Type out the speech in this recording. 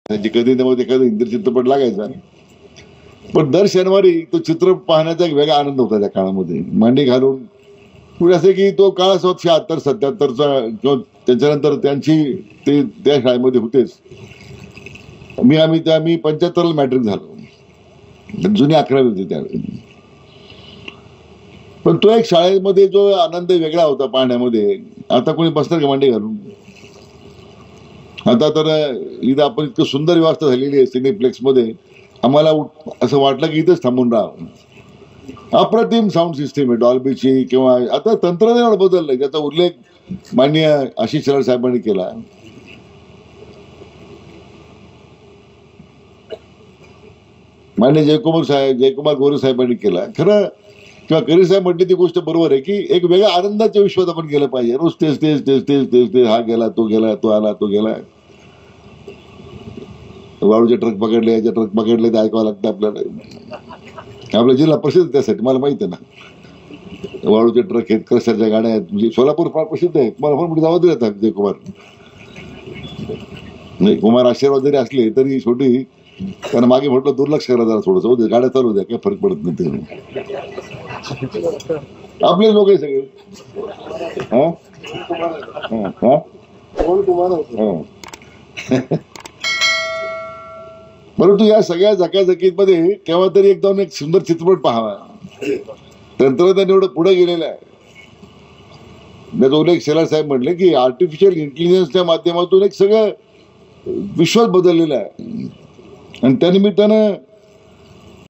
त्याची कधी नव्हते एखादा हिंदी चित्रपट लागायचा, पण दर शनिवारी तो चित्र पाहण्याचा एक वेगळा आनंद होता त्या काळामध्ये. मांडी घालून म्हणजे असं की तो काळ 76-77चा किंवा त्याच्यानंतर त्यांची ते त्या शाळेमध्ये होतेच. आम्ही 75ला मॅट्रिक झालो, जुनी 11वी होती त्यावेळी. पण तो एक शाळेमध्ये जो आनंद वेगळा होता पाहण्यामध्ये, आता कोणी बसणार का मांडी घालून? आता तर इथं आपण इतकं सुंदर व्यवस्था झालेली आहे सिनेप्लेक्स मध्ये, आम्हाला असं वाटलं की इथंच थांबून राहावं. अप्रतिम साऊंड सिस्टीम आहे डॉल्बीची, किंवा आता तंत्रज्ञान बदललंय, त्याचा उल्लेख माननीय आशिष शेलार साहेबांनी केला. माननीय जयकुमार गोरे साहेबांनी केला. खरं किंवा करी साहेब म्हटली ती गोष्ट बरोबर आहे की एक वेगळ्या आनंदाच्या विश्वात आपण गेलं पाहिजे. रोज तेच तेच तेच तेच तेच तेच, हा गेला, तो गेला, तो आला, तो गेला. वाळूचे ट्रक पकडले, याचे ट्रक पकडले, ते ऐकावं लागतं आपल्याला. आपला जिल्हा प्रसिद्ध त्यासाठी, मला माहिती आहे ना. वाळूचे ट्रक आहेत, क्रशरच्या गाड्या आहेत, म्हणजे सोलापूर फार प्रसिद्ध आहे. मला पण कुठे जावं देतात जयकुमार नाही, कुमार आशीर्वाद जरी असले तरी शेवटी त्यांना मागे म्हटलं दुर्लक्ष करा जरा थोडंसं, गाड्या चालू द्या, काही फरक पडत नाही ते. आपले लोक आहे सगळे. परंतु या सगळ्या झकाझकीमध्ये केव्हा तरी एकदम एक सुंदर चित्रपट पाहावा. तंत्रज्ञान एवढं पुढे गेलेलं आहे. त्याचा उल्लेख शेलार साहेब म्हटले की आर्टिफिशियल इंटेलिजन्सच्या माध्यमातून एक सगळं विश्वास बदललेलं आहे, आणि त्यानिमित्तानं